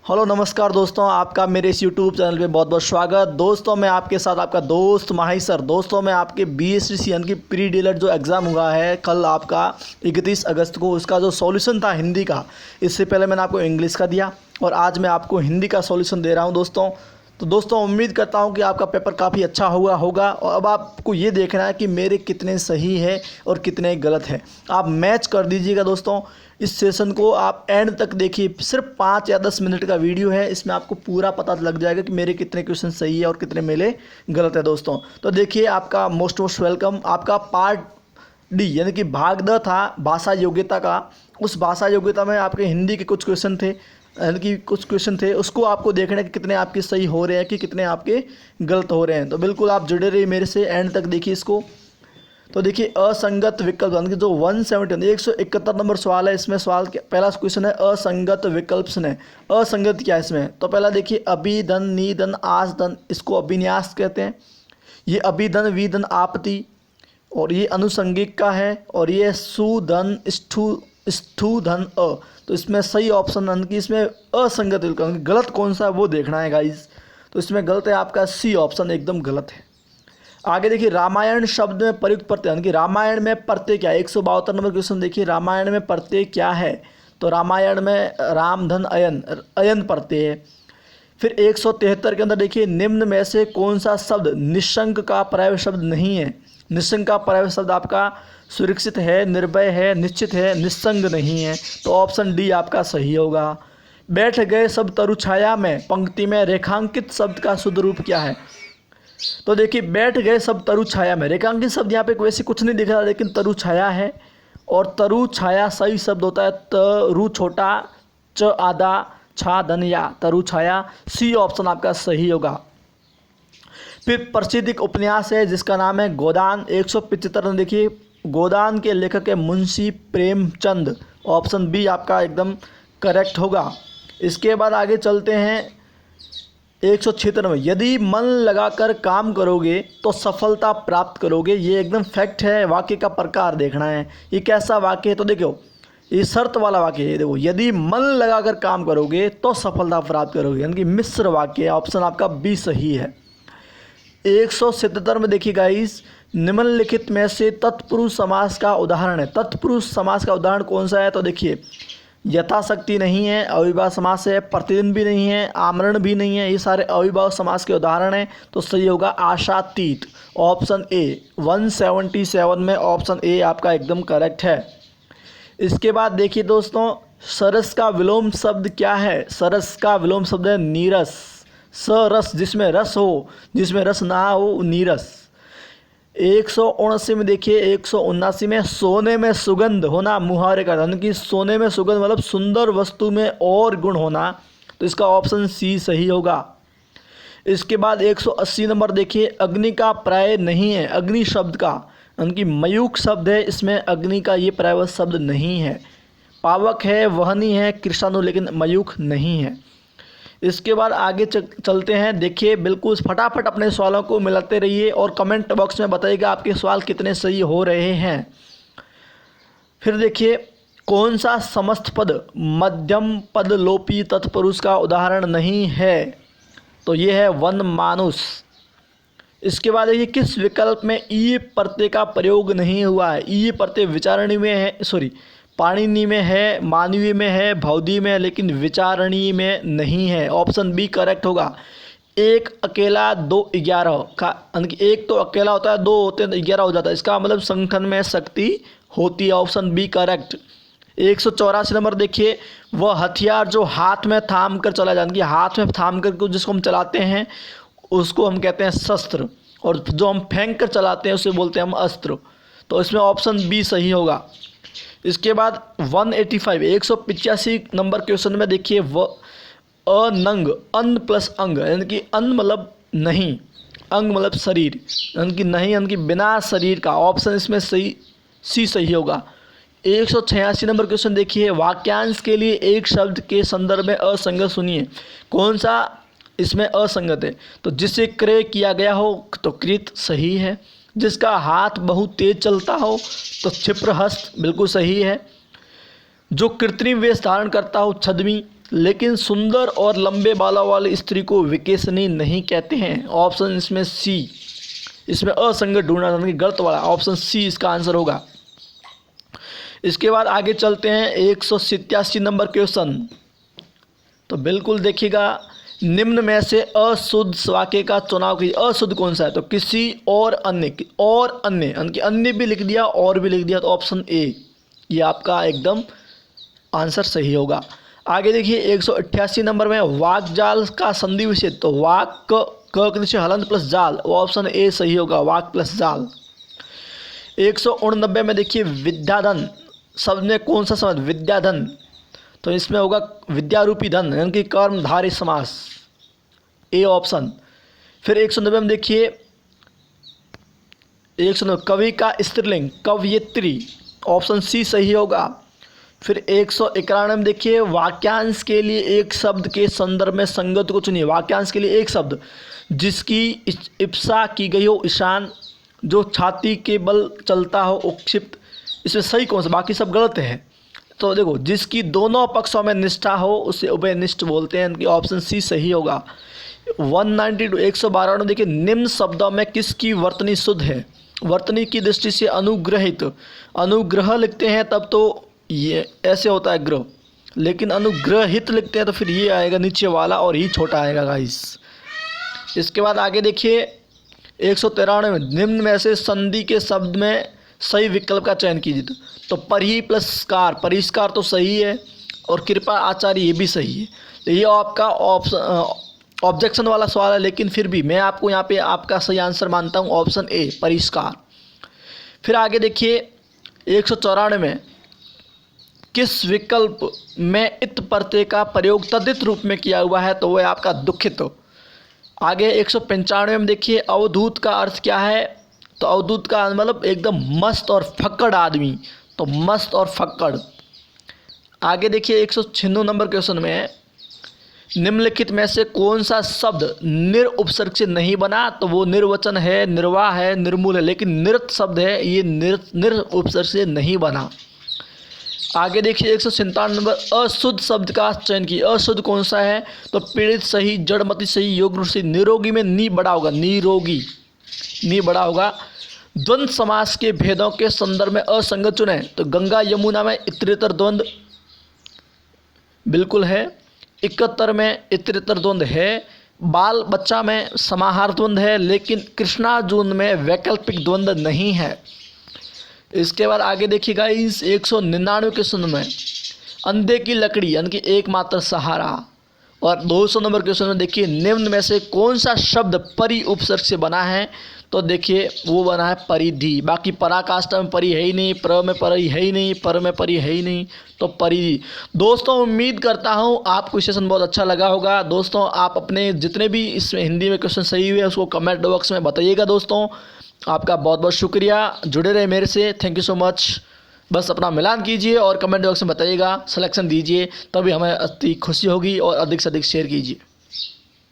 Hello नमस्कार दोस्तों, आपका मेरे इस यूट्यूब चैनल पे बहुत बहुत स्वागत। दोस्तों मैं आपके साथ आपका दोस्त माही सर। दोस्तों मैं आपके BSc यानी कि प्री डीलर जो एग्ज़ाम हुआ है कल आपका 31 अगस्त को, उसका जो सॉल्यूशन था हिंदी का, इससे पहले मैंने आपको इंग्लिश का दिया और आज मैं आपको हिंदी का सॉल्यूशन दे रहा हूँ दोस्तों। तो दोस्तों उम्मीद करता हूँ कि आपका पेपर काफ़ी अच्छा हुआ होगा और अब आपको ये देखना है कि मेरे कितने सही है और कितने गलत है। आप मैच कर दीजिएगा दोस्तों। इस सेशन को आप एंड तक देखिए, सिर्फ 5 या 10 मिनट का वीडियो है, इसमें आपको पूरा पता लग जाएगा कि मेरे कितने क्वेश्चन सही है और कितने मेरे गलत है दोस्तों। तो देखिए, आपका मोस्ट वेलकम। आपका पार्ट डी यानी कि भाग द था भाषा योग्यता का। उस भाषा योग्यता में आपके हिंदी के कुछ क्वेश्चन थे, यानी कि कुछ क्वेश्चन थे, उसको आपको देखना है कि कितने आपके सही हो रहे हैं कि कितने आपके गलत हो रहे हैं। तो बिल्कुल आप जुड़े रहिए मेरे से, एंड तक देखिए इसको। तो देखिए, असंगत विकल्प यानी कि जो 171 नंबर सवाल है, इसमें सवाल पहला क्वेश्चन है असंगत विकल्प ने। असंगत क्या है इसमें? तो पहला देखिए, अभिधन, निधन, आसधन, इसको अभिन्यास कहते हैं। ये अभिधन, विधन, आपत्ति, और ये अनुसंगिक का है, और ये सुधन, स्थूधन अ। तो इसमें सही ऑप्शन यानी कि इसमें असंगत विकल्प गलत कौन सा है वो देखना है गाइज। तो इसमें गलत है आपका सी ऑप्शन, एकदम गलत है। आगे देखिए, रामायण शब्द में प्रयुक्त प्रत्यय यानी कि रामायण में प्रत्यय क्या है? 172 नंबर क्वेश्चन देखिए, रामायण में प्रत्यय क्या है? तो रामायण में राम धन अयन, अयन प्रत्यय है। फिर 173 के अंदर देखिए, निम्न में से कौन सा शब्द निशंक का पर्याय शब्द नहीं है? निशंक का पर्याय शब्द आपका सुरक्षित है, निर्भय है, निश्चित है, निस्संग नहीं है। तो ऑप्शन डी आपका सही होगा। बैठ गए सब तरु छाया में पंक्ति में रेखांकित शब्द का शुद्ध रूप क्या है? तो देखिए, बैठ गए सब तरु छाया में, रेखांकित शब्द यहाँ पे वैसे कुछ नहीं दिख रहा, लेकिन तरु छाया है, और तरु छाया सही शब्द होता है तरु छोटा, च आधा, छा धन या, तरु छाया। सी ऑप्शन आपका सही होगा। फिर प्रसिद्ध एक उपन्यास है जिसका नाम है गोदान। 175 देखिए, गोदान के लेखक है मुंशी प्रेमचंद। ऑप्शन बी आपका एकदम करेक्ट होगा। इसके बाद आगे चलते हैं 176 में, यदि मन लगाकर काम करोगे तो सफलता प्राप्त करोगे। ये एकदम फैक्ट है। वाक्य का प्रकार देखना है, ये कैसा वाक्य है? तो देखो, ये शर्त वाला वाक्य है। देखो, यदि मन लगाकर काम करोगे तो सफलता प्राप्त करोगे, यानी कि मिश्र वाक्य है। ऑप्शन आपका बी सही है। 177 में देखिए गाइस, निम्नलिखित में से तत्पुरुष समास का उदाहरण है। तत्पुरुष समास का उदाहरण कौन सा है? तो देखिए, यथाशक्ति नहीं है, अविभाव समास है, प्रतिदिन भी नहीं है, आमरण भी नहीं है, ये सारे अविभाव समास के उदाहरण हैं। तो सही होगा आशातीत, ऑप्शन ए। 177 में ऑप्शन ए आपका एकदम करेक्ट है। इसके बाद देखिए दोस्तों, सरस का विलोम शब्द क्या है? सरस का विलोम शब्द है नीरस। सरस, जिसमें रस हो, जिसमें रस ना हो, नीरस। 179 में देखिए, 179 में सोने में सुगंध होना मुहावरे का, यानी कि सोने में सुगंध मतलब सुंदर वस्तु में और गुण होना। तो इसका ऑप्शन सी सही होगा। इसके बाद 180 नंबर देखिए, अग्नि का पर्याय नहीं है। अग्नि शब्द का यानी कि मयूख शब्द है, इसमें अग्नि का ये पर्याय शब्द नहीं है। पावक है, वहनी है, कृषाणु, लेकिन मयूख नहीं है। इसके बाद आगे चलते हैं। देखिए, बिल्कुल फटाफट अपने सवालों को मिलाते रहिए और कमेंट बॉक्स में बताइएगा आपके सवाल कितने सही हो रहे हैं। फिर देखिए, कौन सा समस्त पद मध्यम पद लोपी तत्पुरुष का उदाहरण नहीं है? तो ये है वन मानुष। इसके बाद देखिए, किस विकल्प में ई प्रत्यय का प्रयोग नहीं हुआ है? ई प्रत्यय विचारणी में है, सॉरी पाणिनि में है, मानवीय में है, भौदी में है, लेकिन विचारणीय में नहीं है। ऑप्शन बी करेक्ट होगा। एक अकेला, दो 11 का, यानी कि एक तो अकेला होता है, दो होते हैं, 11 हो जाता है। इसका मतलब संगठन में शक्ति होती है। Option B correct. 184 नंबर देखिए, वह हथियार जो हाथ में थाम कर चला जाता है, हाथ में थाम कर जिसको हम चलाते हैं उसको हम कहते हैं शस्त्र, और जो हम फेंक कर चलाते हैं उसे बोलते हैं हम अस्त्र। तो इसमें ऑप्शन बी सही होगा। इसके बाद 185 नंबर क्वेश्चन में देखिए, व अनंग, अन्न प्लस अंग, यानी कि अन्न मतलब नहीं, अंग मतलब शरीर, यानी कि नहीं, यानी कि बिना शरीर का। ऑप्शन इसमें सही सी सही होगा। 186 नंबर क्वेश्चन देखिए, वाक्यांश के लिए एक शब्द के संदर्भ में असंगत सुनिए। कौन सा इसमें असंगत है? तो जिससे क्रय किया गया हो तो कृत सही है, जिसका हाथ बहुत तेज चलता हो तो क्षिप्रहस्त बिल्कुल सही है, जो कृत्रिम वेश धारण करता हो छद्मी, लेकिन सुंदर और लंबे बालों वाली स्त्री को विकेशनी नहीं कहते हैं। ऑप्शन इसमें सी, इसमें असंगत ढूंढना यानी गलत वाला, ऑप्शन सी इसका आंसर होगा। इसके बाद आगे चलते हैं 187 नंबर क्वेश्चन। तो बिल्कुल देखिएगा, निम्न में से अशुद्ध वाक्य का चुनाव कीजिए। अशुद्ध कौन सा है? तो किसी और अन्य, और अन्य यानी कि अन्य भी लिख दिया और भी लिख दिया, तो ऑप्शन ए ये आपका एकदम आंसर सही होगा। आगे देखिए 188 नंबर में वाक जाल का संधि विच्छेद, तो वाक क के नीचे हलंत प्लस जाल, वो ऑप्शन ए सही होगा, वाक प्लस जाल। 189 में देखिए विद्याधन शब्द में कौन सा शब्द? विद्याधन, तो इसमें होगा विद्यारूपी धन यानी कि कर्मधारय समास, ए ऑप्शन। फिर 190 में देखिए 190 कवि का स्त्रीलिंग कवयित्री, ऑप्शन सी सही होगा। फिर 191 में देखिए वाक्यांश के लिए एक शब्द के संदर्भ में संगत को चुनिए। वाक्यांश के लिए एक शब्द जिसकी इप्सा की गई हो, ईशान, जो छाती के बल चलता हो, उक्षिप्त, इसमें सही कौन सा? बाकी सब गलत है। तो देखो, जिसकी दोनों पक्षों में निष्ठा हो उसे उभयनिष्ठ बोलते हैं, ऑप्शन सी सही होगा। 192 112 में देखिए निम्न शब्दों में किसकी वर्तनी शुद्ध है? वर्तनी की दृष्टि से अनुग्रहित, अनुग्रह लिखते हैं तब तो ये ऐसे होता है ग्रह, लेकिन अनुग्रहित लिखते हैं तो फिर ये आएगा नीचे वाला और ही छोटा आएगा गाइस। इसके बाद आगे देखिए 193 में निम्न में से संधि के शब्द में सही विकल्प का चयन कीजिए। तो परि प्लस कार, परिष्कार तो सही है, और कृपा आचार्य ये भी सही है। तो ये आपका ऑब्जेक्शन वाला सवाल है, लेकिन फिर भी मैं आपको यहाँ पे आपका सही आंसर मानता हूँ, ऑप्शन ए परिष्कार। फिर आगे देखिए 194 में किस विकल्प में इत प्रत्यय का प्रयोग तद्धित रूप में किया हुआ है? तो वह आपका दुखित। आगे 195 में देखिए अवधूत का अर्थ क्या है? तो अवधूत का मतलब एकदम मस्त और फक्कड़ आदमी, तो मस्त और फक्कड़। आगे देखिए 196 नंबर क्वेश्चन में निम्नलिखित में से कौन सा शब्द निर उपसर्ग से नहीं बना? तो वो निर्वचन है, निर्वाह है, निर्मूल है, लेकिन नृत शब्द है ये निर उपसर्ग से नहीं बना। आगे देखिए 197 नंबर अशुद्ध शब्द का चयन कीजिए। अशुद्ध कौन सा है? तो पीड़ित सही, जड़मति सही, योग्य सही। निरोगी में नी बड़ा होगा, निरोगी नी बड़ा होगा। द्वंद्व समास के भेदों के संदर्भ में असंगत चुने। तो गंगा यमुना में इतरेतर द्वंद्व बिल्कुल है, 71 में इतरेतर द्वंद्व है, बाल बच्चा में समाहार द्वंद्व है, लेकिन कृष्णार्जुन में वैकल्पिक द्वंद्व नहीं है। इसके बाद आगे देखिएगा इस 199 क्वेश्चन में अंधे की लकड़ी यानी कि एकमात्र सहारा, और 200 नंबर क्वेश्चन में देखिए निम्न में से कौन सा शब्द परि उपसर्ग से बना है? तो देखिए वो बना है परिधि। बाकी पराकाष्ठा में परि है ही नहीं, प्र में परि है ही नहीं, पर में परि है ही नहीं, तो परिधि। दोस्तों उम्मीद करता हूँ आपको सेशन बहुत अच्छा लगा होगा। दोस्तों आप अपने जितने भी इसमें हिंदी में क्वेश्चन सही हुए उसको कमेंट बॉक्स में बताइएगा। दोस्तों आपका बहुत बहुत शुक्रिया, जुड़े रहे मेरे से, थैंक यू सो मच। बस अपना मिलान कीजिए और कमेंट बॉक्स में बताइएगा, सिलेक्शन दीजिए, तभी हमें अति खुशी होगी, और अधिक से अधिक शेयर कीजिए।